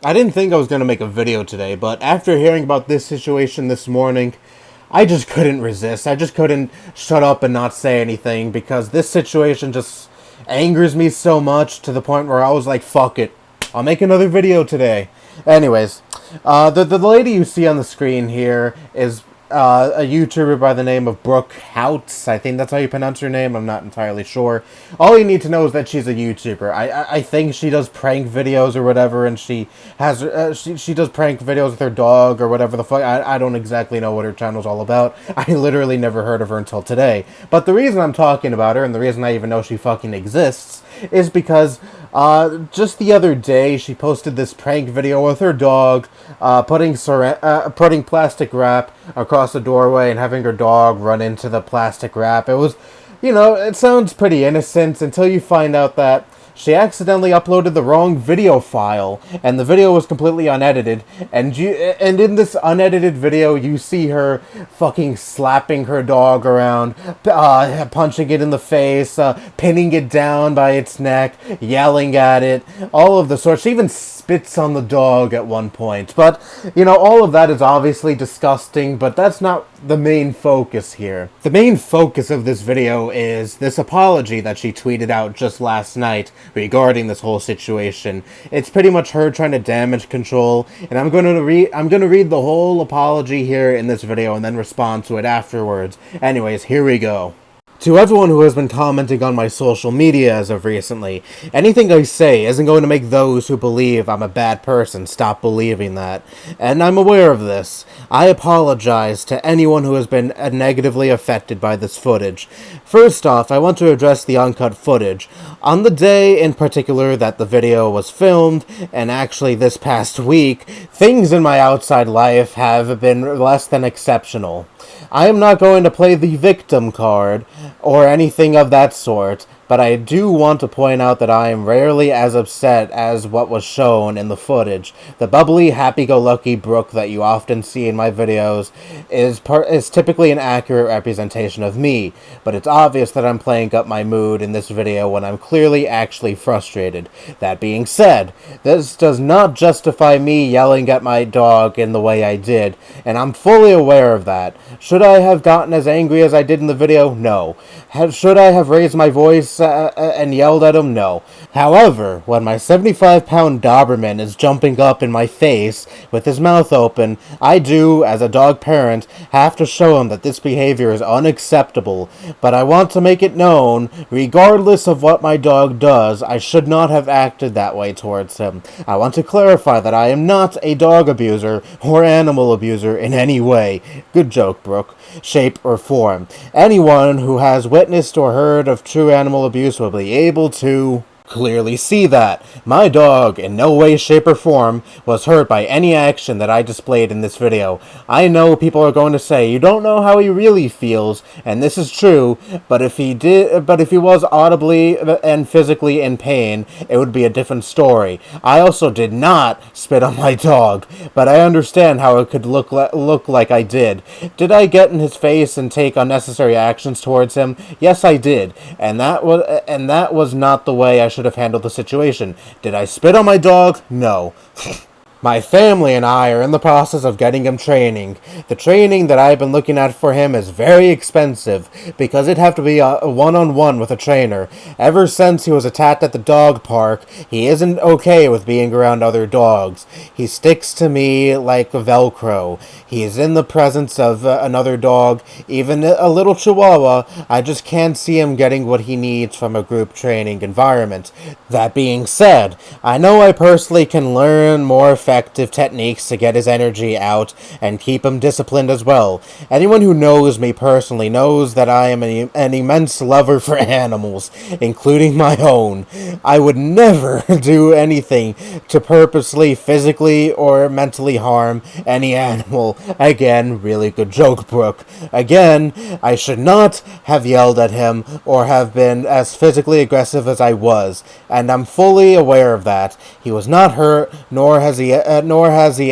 I didn't think I was going to make a video today, but after hearing about this situation this morning, I just couldn't resist. I just couldn't shut up and not say anything because this situation just angers me so much to the point where I was like, fuck it. I'll make another video today. Anyways, the lady you see on the screen here is a YouTuber by the name of Brooke Houts. I think that's how you pronounce her name. I'm not entirely sure. All you need to know is that she's a YouTuber. I think she does prank videos or whatever, and she has she does prank videos with her dog or whatever the fuck. I don't exactly know what her channel's all about. I literally never heard of her until today. But the reason I'm talking about her, and the reason I even know she fucking exists, is because just the other day she posted this prank video with her dog, putting plastic wrap across the doorway and having her dog run into the plastic wrap. It was, it sounds pretty innocent until you find out that she accidentally uploaded the wrong video file, and the video was completely unedited, and in this unedited video, you see her fucking slapping her dog around, punching it in the face, pinning it down by its neck, yelling at it, all of the sorts. She even spits on the dog at one point. But, all of that is obviously disgusting, but that's not the main focus here. The main focus of this video is this apology that she tweeted out just last night regarding this whole situation. It's pretty much her trying to damage control, and I'm going to read the whole apology here in this video and then respond to it afterwards. Anyways, here we go. To everyone who has been commenting on my social media as of recently, anything I say isn't going to make those who believe I'm a bad person stop believing that, and I'm aware of this. I apologize to anyone who has been negatively affected by this footage. First off, I want to address the uncut footage. On the day in particular that the video was filmed, and actually this past week, things in my outside life have been less than exceptional. I am not going to play the victim card, or anything of that sort, but I do want to point out that I am rarely as upset as what was shown in the footage. The bubbly, happy-go-lucky Brooke that you often see in my videos is typically an accurate representation of me, but it's obvious that I'm playing up my mood in this video when I'm clearly actually frustrated. That being said, this does not justify me yelling at my dog in the way I did, and I'm fully aware of that. Should I have gotten as angry as I did in the video? No. Should I have raised my voice and yelled at him? No. However, when my 75-pound Doberman is jumping up in my face with his mouth open, I do, as a dog parent, have to show him that this behavior is unacceptable. But I want to make it known, regardless of what my dog does, I should not have acted that way towards him. I want to clarify that I am not a dog abuser or animal abuser in any way. Good joke, Brooke. Shape or form. Anyone who has witnessed or heard of true animal abuse will be able to clearly see that my dog in no way, shape, or form was hurt by any action that I displayed in this video. I know people are going to say, you don't know how he really feels, and this is true, but if he was audibly and physically in pain, it would be a different story. I also did not spit on my dog, but I understand how it could look like I did. Did I get in his face and take unnecessary actions towards him? Yes, I did, and that was not the way I should have handled the situation. Did I spit on my dog? No. My family and I are in the process of getting him training. The training that I've been looking at for him is very expensive because it'd have to be a one-on-one with a trainer. Ever since he was attacked at the dog park, he isn't okay with being around other dogs. He sticks to me like Velcro. He is in the presence of another dog, even a little chihuahua. I just can't see him getting what he needs from a group training environment. That being said, I know I personally can learn more effectively techniques to get his energy out and keep him disciplined as well. Anyone who knows me personally knows that I am an immense lover for animals, including my own. I would never do anything to purposely, physically, or mentally harm any animal. Again, really good joke, Brooke. Again, I should not have yelled at him or have been as physically aggressive as I was, and I'm fully aware of that. He was not hurt, nor has he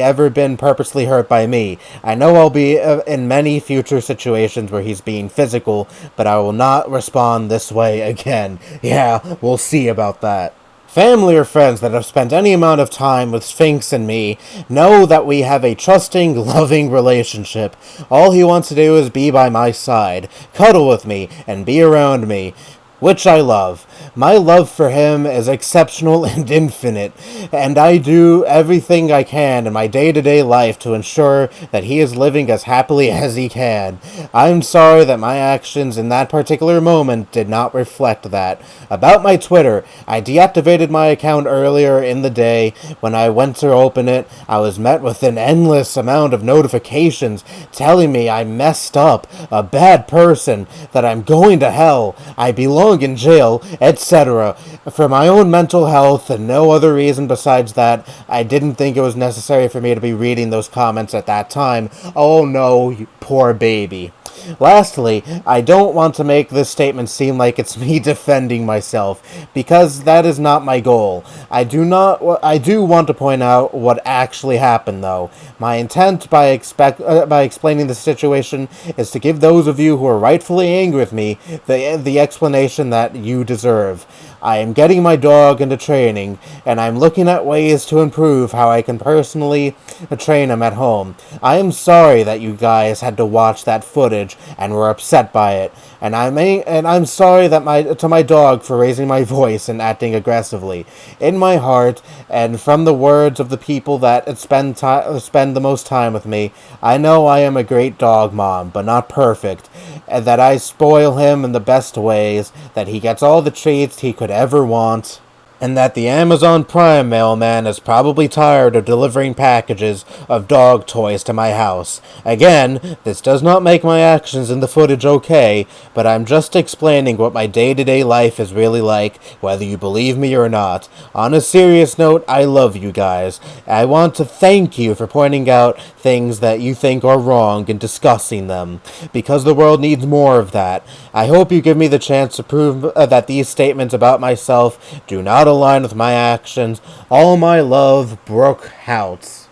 ever been purposely hurt by me. I know I'll be in many future situations where he's being physical, but I will not respond this way again. Yeah, we'll see about that. Family or friends that have spent any amount of time with Sphinx and me know that we have a trusting, loving relationship. All he wants to do is be by my side, cuddle with me, and be around me, which I love. My love for him is exceptional and infinite, and I do everything I can in my day-to-day life to ensure that he is living as happily as he can. I'm sorry that my actions in that particular moment did not reflect that. About my Twitter, I deactivated my account earlier in the day. When I went to open it, I was met with an endless amount of notifications telling me I messed up, a bad person, that I'm going to hell, I belong in jail, etc. For my own mental health and no other reason besides that, I didn't think it was necessary for me to be reading those comments at that time. Oh no, you poor baby. Lastly, I don't want to make this statement seem like it's me defending myself, because that is not my goal. I do want to point out what actually happened, though. My intent by explaining the situation is to give those of you who are rightfully angry with me the explanation that you deserve. I am getting my dog into training, and I'm looking at ways to improve how I can personally train him at home. I am sorry that you guys had to watch that footage and were upset by it, and I'm sorry that to my dog for raising my voice and acting aggressively. In my heart, and from the words of the people that spend the most time with me, I know I am a great dog mom, but not perfect, and that I spoil him in the best ways, that he gets all the treats he could ever want, and that the Amazon Prime mailman is probably tired of delivering packages of dog toys to my house. Again, this does not make my actions in the footage okay, but I'm just explaining what my day-to-day life is really like, whether you believe me or not. On a serious note, I love you guys. I want to thank you for pointing out things that you think are wrong and discussing them, because the world needs more of that. I hope you give me the chance to prove that these statements about myself do not align with my actions. All my love, Brooke Houts.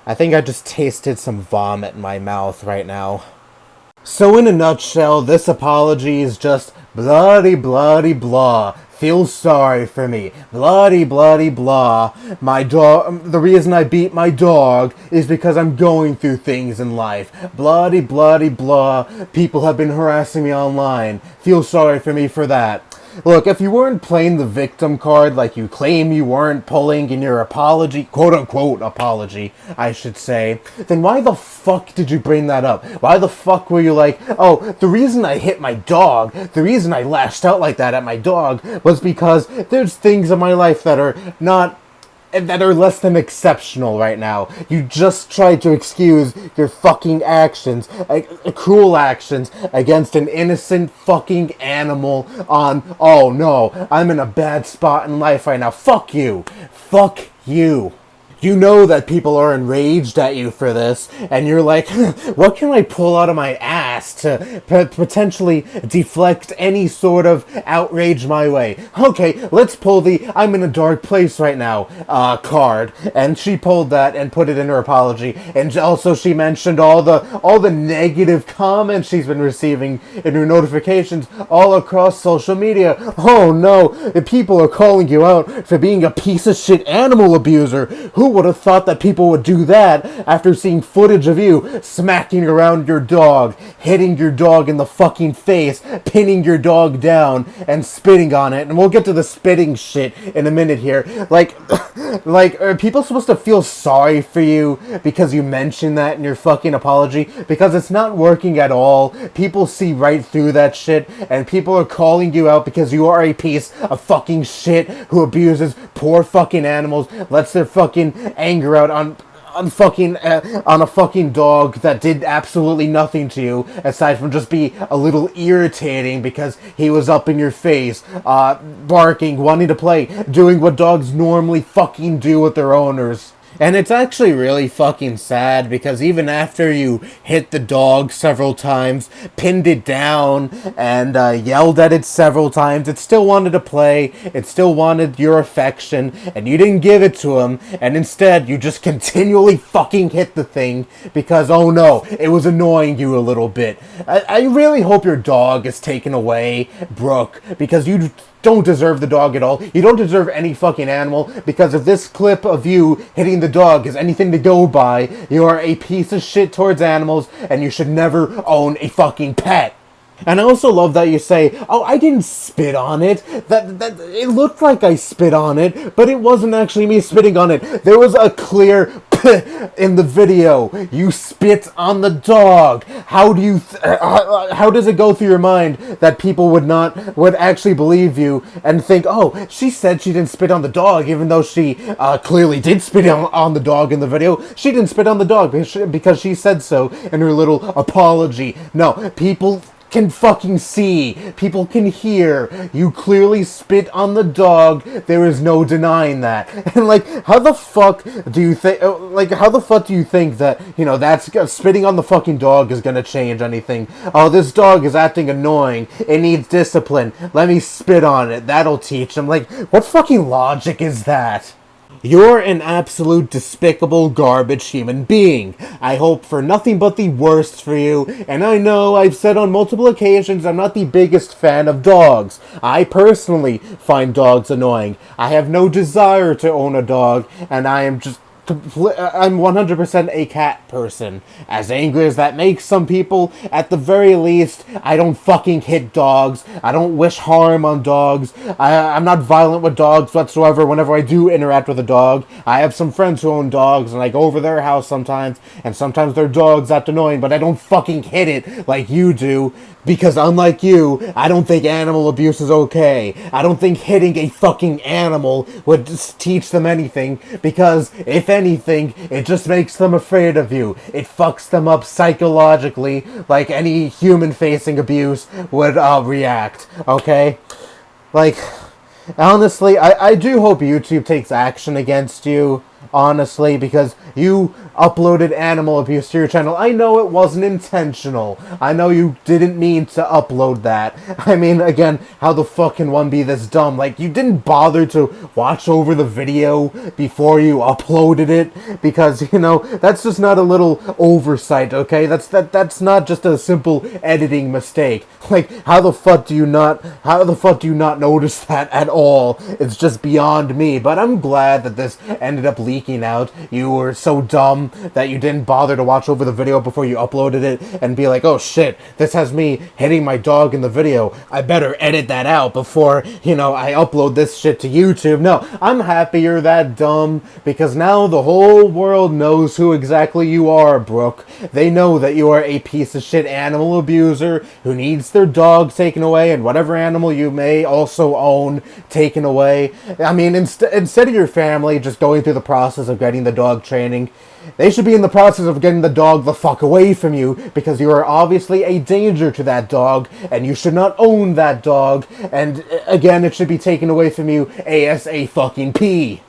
I think I just tasted some vomit in my mouth right now. So in a nutshell, this apology is just bloody blah. Feel sorry for me. Bloody blah. My dog. The reason I beat my dog is because I'm going through things in life. Bloody blah. People have been harassing me online. Feel sorry for me for that. Look, if you weren't playing the victim card like you claim you weren't pulling in your apology, quote-unquote apology, I should say, then why the fuck did you bring that up? Why the fuck were you like, oh, the reason I hit my dog, the reason I lashed out like that at my dog was because there's things in my life that are less than exceptional right now. You just tried to excuse your fucking actions, cruel actions, against an innocent fucking animal on, oh no, I'm in a bad spot in life right now. Fuck you. Fuck you. You know that people are enraged at you for this, and you're like, what can I pull out of my ass to potentially deflect any sort of outrage my way? Okay, let's pull the I'm in a dark place right now card. And she pulled that and put it in her apology. And also she mentioned all the negative comments she's been receiving in her notifications all across social media. Oh no, people are calling you out for being a piece of shit animal abuser. Who would have thought that people would do that after seeing footage of you smacking around your dog, hitting your dog in the fucking face, pinning your dog down, and spitting on it? And we'll get to the spitting shit in a minute here. Like, are people supposed to feel sorry for you because you mentioned that in your fucking apology? Because it's not working at all. People see right through that shit, and people are calling you out because you are a piece of fucking shit who abuses poor fucking animals, lets their fucking anger out on a fucking dog that did absolutely nothing to you aside from just be a little irritating because he was up in your face, barking, wanting to play, doing what dogs normally fucking do with their owners. And it's actually really fucking sad because even after you hit the dog several times, pinned it down, and yelled at it several times, it still wanted to play, it still wanted your affection, and you didn't give it to him, and instead you just continually fucking hit the thing because, oh no, it was annoying you a little bit. I really hope your dog is taken away, Brooke, because you don't deserve the dog at all. You don't deserve any fucking animal, because if this clip of you hitting the dog is anything to go by, you are a piece of shit towards animals, and you should never own a fucking pet. And I also love that you say, oh, I didn't spit on it. That it looked like I spit on it, but it wasn't actually me spitting on it. There was a clear in the video. You spit on the dog. How do you how does it go through your mind that people would actually believe you and think, oh, she said she didn't spit on the dog, even though she clearly did spit on the dog in the video. She didn't spit on the dog because she said so in her little apology. No, people can fucking see. People can hear. You clearly spit on the dog. There is no denying that. And like, how the fuck do you think? How the fuck do you think that that's spitting on the fucking dog is gonna change anything? Oh, this dog is acting annoying. It needs discipline. Let me spit on it. That'll teach him. Like, what fucking logic is that? You're an absolute despicable garbage human being. I hope for nothing but the worst for you, and I know I've said on multiple occasions I'm not the biggest fan of dogs. I personally find dogs annoying. I have no desire to own a dog, and I'm 100% a cat person. As angry as that makes some people, at the very least, I don't fucking hit dogs. I don't wish harm on dogs. I'm not violent with dogs whatsoever whenever I do interact with a dog. I have some friends who own dogs, and I go over their house sometimes, and sometimes their dog's act annoying, but I don't fucking hit it like you do. Because unlike you, I don't think animal abuse is okay. I don't think hitting a fucking animal would teach them anything, because if anything, it just makes them afraid of you. It fucks them up psychologically, like any human-facing abuse would react, okay? Like, honestly, I do hope YouTube takes action against you, honestly, because you uploaded animal abuse to your channel. I know it wasn't intentional. I know you didn't mean to upload that. I mean, again, how the fuck can one be this dumb? Like, you didn't bother to watch over the video before you uploaded it, because, that's just not a little oversight, okay? That's not just a simple editing mistake. Like, how the fuck do you not notice that at all? It's just beyond me. But I'm glad that this ended up leaking out. You were so dumb that you didn't bother to watch over the video before you uploaded it and be like, oh shit, this has me hitting my dog in the video. I better edit that out before, I upload this shit to YouTube. No, I'm happy you're that dumb, because now the whole world knows who exactly you are, Brooke. They know that you are a piece of shit animal abuser who needs their dog taken away, and whatever animal you may also own taken away. I mean, instead of your family just going through the process of getting the dog training, they should be in the process of getting the dog the fuck away from you, because you are obviously a danger to that dog, and you should not own that dog, and again, it should be taken away from you ASAP.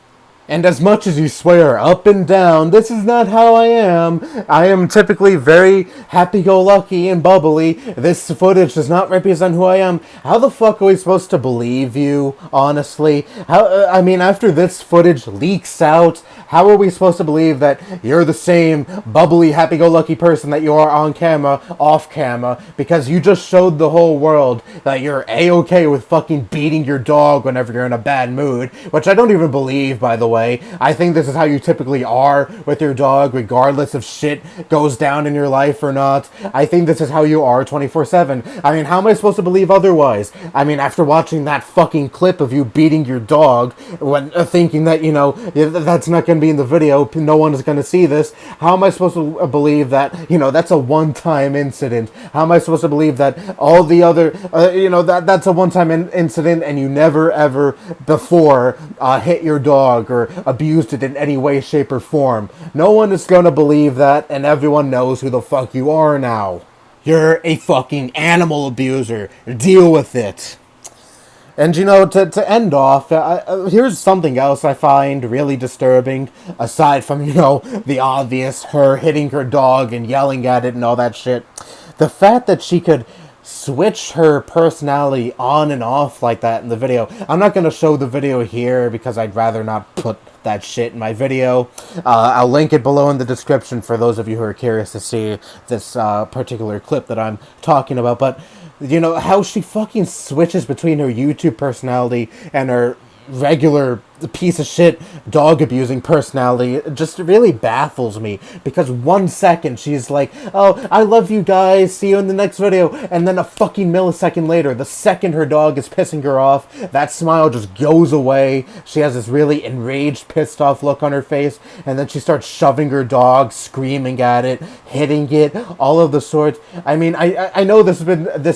And as much as you swear up and down, this is not how I am typically very happy-go-lucky and bubbly. This footage does not represent who I am. How the fuck are we supposed to believe you, honestly? After this footage leaks out, how are we supposed to believe that you're the same bubbly, happy-go-lucky person that you are on camera, off camera? Because you just showed the whole world that you're A-okay with fucking beating your dog whenever you're in a bad mood, which I don't even believe, by the way. I think this is how you typically are with your dog, regardless if shit goes down in your life or not. I think this is how you are 24/7. I mean, how am I supposed to believe otherwise? I mean, after watching that fucking clip of you beating your dog, when thinking that, that's not going to be in the video, no one is going to see this, how am I supposed to believe that, that's a one-time incident? How am I supposed to believe that all the other, that's a one-time incident, and you never ever before hit your dog or abused it in any way, shape, or form? No one is gonna believe that, and everyone knows who the fuck you are now. You're a fucking animal abuser. Deal with it. And to end off, here's something else I find really disturbing, aside from, the obvious, her hitting her dog and yelling at it and all that shit. The fact that she could switch her personality on and off like that in the video. I'm not going to show the video here because I'd rather not put that shit in my video. I'll link it below in the description for those of you who are curious to see this particular clip that I'm talking about. But You know, how she fucking switches between her YouTube personality and her regular piece of shit dog abusing personality just really baffles me, because 1 second she's like, oh, I love you guys, see you in the next video, and then a fucking millisecond later, the second her dog is pissing her off, that smile just goes away. She has this really enraged, pissed off look on her face, and then she starts shoving her dog, screaming at it, hitting it, all of the sorts. I mean, I know this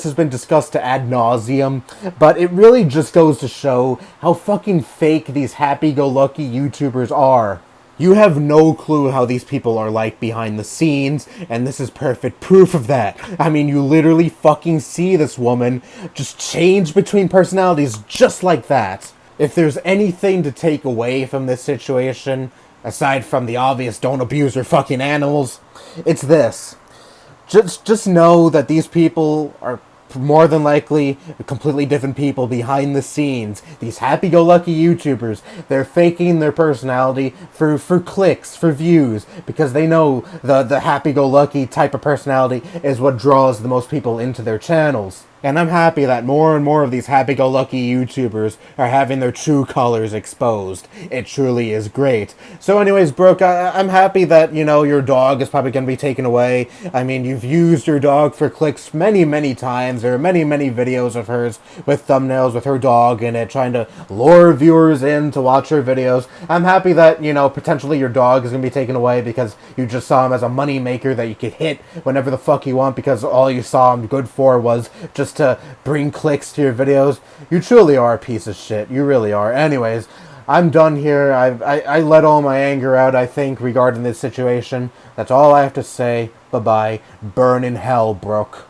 has been discussed to ad nauseum, but it really just goes to show how fucking fake these happy-go-lucky YouTubers are. You have no clue how these people are like behind the scenes, and this is perfect proof of that. I mean, you literally fucking see this woman just change between personalities just like that. If there's anything to take away from this situation, aside from the obvious don't abuse your fucking animals, it's this. Just know that these people are more than likely completely different people behind the scenes. These happy-go-lucky YouTubers, they're faking their personality for clicks, for views, because they know the happy-go-lucky type of personality is what draws the most people into their channels. And I'm happy that more and more of these happy-go-lucky YouTubers are having their true colors exposed. It truly is great. So anyways, Brooke, I'm happy that, you know, your dog is probably going to be taken away. I mean, you've used your dog for clicks many, many times. There are many, many videos of hers with thumbnails with her dog in it, trying to lure viewers in to watch her videos. I'm happy that, you know, potentially your dog is going to be taken away because you just saw him as a money maker that you could hit whenever the fuck you want, because all you saw him good for was just to bring clicks to your videos. You truly are a piece of shit. You really are. Anyways, I'm done here. I let all my anger out, I think, regarding this situation. That's all I have to say. Bye-bye. Burn in hell, Brooke.